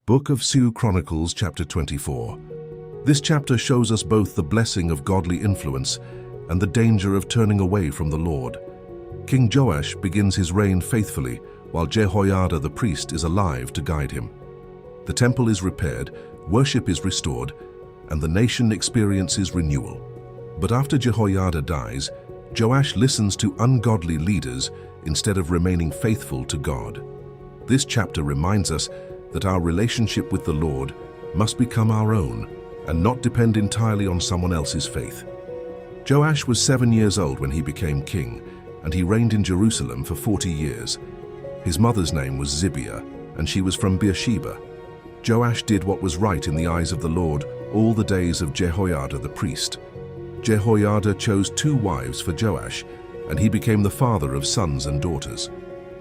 Book of Chronicles, chapter 24. This chapter shows us both the blessing of godly influence and the danger of turning away from the Lord. King Joash begins his reign faithfully, while Jehoiada the priest is alive to guide him. The temple is repaired, worship is restored, and the nation experiences renewal. But after Jehoiada dies, Joash listens to ungodly leaders instead of remaining faithful to God. This chapter reminds us that our relationship with the Lord must become our own and not depend entirely on someone else's faith. Joash was 7 years old when he became king, and he reigned in Jerusalem for 40 years. His mother's name was Zibiah, and she was from Beersheba. Joash did what was right in the eyes of the Lord all the days of Jehoiada the priest. Jehoiada chose 2 wives for Joash, and he became the father of sons and daughters.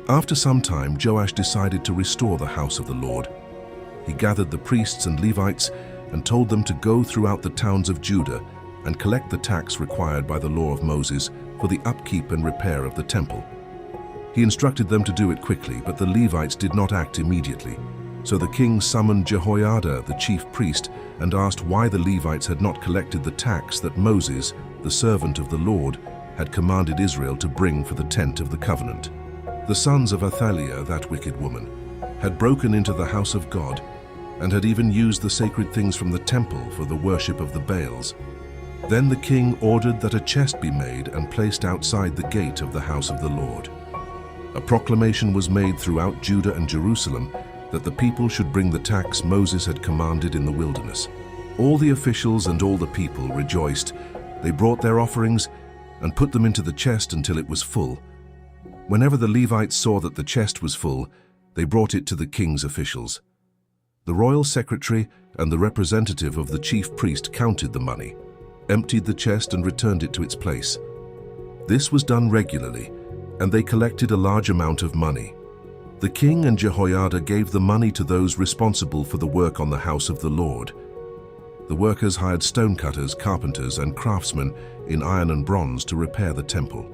After some time, Joash decided to restore the house of the Lord. He gathered the priests and Levites and told them to go throughout the towns of Judah and collect the tax required by the law of Moses for the upkeep and repair of the temple. He instructed them to do it quickly, but the Levites did not act immediately. So the king summoned Jehoiada, the chief priest, and asked why the Levites had not collected the tax that Moses, the servant of the Lord, had commanded Israel to bring for the tent of the covenant. The sons of Athaliah, that wicked woman, had broken into the house of God and had even used the sacred things from the temple for the worship of the Baals. Then the king ordered that a chest be made and placed outside the gate of the house of the Lord. A proclamation was made throughout Judah and Jerusalem that the people should bring the tax Moses had commanded in the wilderness. All the officials and all the people rejoiced. They brought their offerings and put them into the chest until it was full. Whenever the Levites saw that the chest was full, they brought it to the king's officials. The royal secretary and the representative of the chief priest counted the money, emptied the chest and returned it to its place. This was done regularly, and they collected a large amount of money. The king and Jehoiada gave the money to those responsible for the work on the house of the Lord. The workers hired stonecutters, carpenters, and craftsmen in iron and bronze to repair the temple.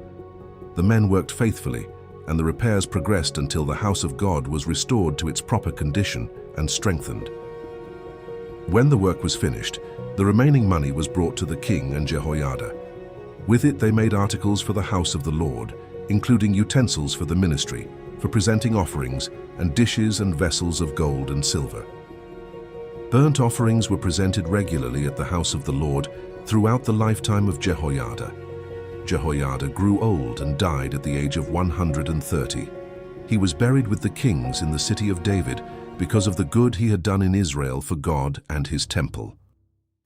The men worked faithfully, and the repairs progressed until the house of God was restored to its proper condition and strengthened. When the work was finished, the remaining money was brought to the king and Jehoiada. With it they made articles for the house of the Lord, including utensils for the ministry, for presenting offerings, and dishes and vessels of gold and silver. Burnt offerings were presented regularly at the house of the Lord throughout the lifetime of Jehoiada. Jehoiada grew old and died at the age of 130. He was buried with the kings in the city of David because of the good he had done in Israel for God and his temple.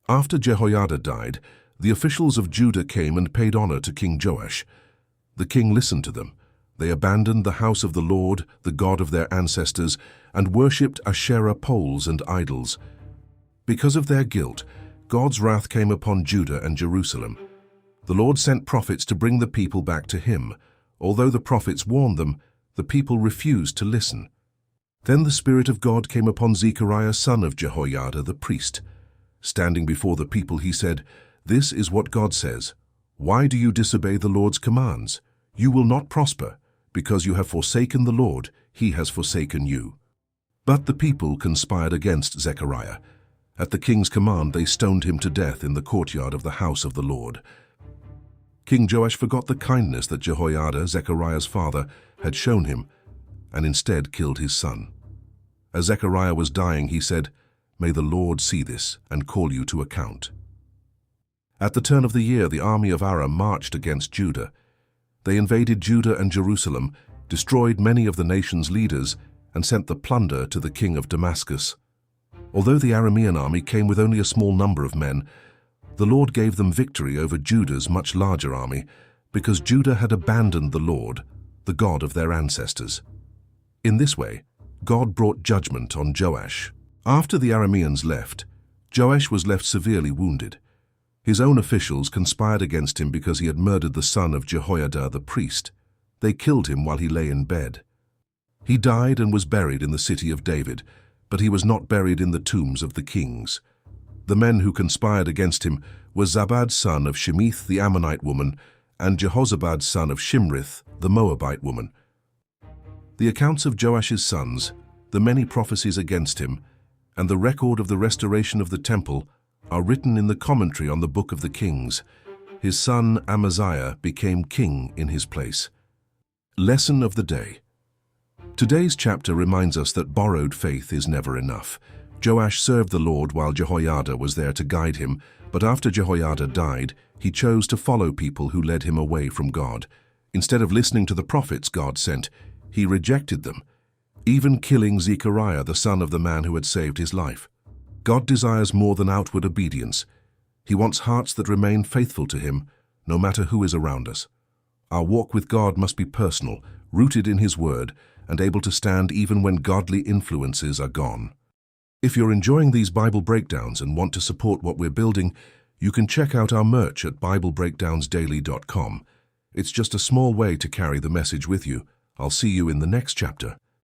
After Jehoiada died, the officials of Judah came and paid honor to King Joash. The king listened to them. They abandoned the house of the Lord, the God of their ancestors, and worshipped Asherah poles and idols. Because of their guilt, God's wrath came upon Judah and Jerusalem. The Lord sent prophets to bring the people back to him. Although the prophets warned them, the people refused to listen. Then the Spirit of God came upon Zechariah, son of Jehoiada the priest. Standing before the people, he said, "This is what God says. Why do you disobey the Lord's commands? You will not prosper. Because you have forsaken the Lord, he has forsaken you." But the people conspired against Zechariah. At the king's command, they stoned him to death in the courtyard of the house of the Lord. King Joash forgot the kindness that Jehoiada, Zechariah's father, had shown him, and instead killed his son. As Zechariah was dying, he said, "May the Lord see this and call you to account." At the turn of the year, the army of Aram marched against Judah. They invaded Judah and Jerusalem, destroyed many of the nation's leaders, and sent the plunder to the king of Damascus. Although the Aramean army came with only a small number of men, the Lord gave them victory over Judah's much larger army, because Judah had abandoned the Lord, the God of their ancestors. In this way, God brought judgment on Joash. After the Arameans left, Joash was left severely wounded. His own officials conspired against him because he had murdered the son of Jehoiada the priest. They killed him while he lay in bed. He died and was buried in the city of David, but he was not buried in the tombs of the kings. The men who conspired against him were Zabad's son of Shemith, the Ammonite woman, and Jehozabad's son of Shimrith, the Moabite woman. The accounts of Joash's sons, the many prophecies against him, and the record of the restoration of the temple are written in the commentary on the Book of the Kings. His son Amaziah became king in his place. Lesson of the day. Today's chapter reminds us that borrowed faith is never enough. Joash served the Lord while Jehoiada was there to guide him, but after Jehoiada died, he chose to follow people who led him away from God. Instead of listening to the prophets God sent, he rejected them, even killing Zechariah, the son of the man who had saved his life. God desires more than outward obedience. He wants hearts that remain faithful to him, no matter who is around us. Our walk with God must be personal, rooted in His Word, and able to stand even when godly influences are gone. If you're enjoying these Bible breakdowns and want to support what we're building, you can check out our merch at BibleBreakdownsDaily.com. It's just a small way to carry the message with you. I'll see you in the next chapter.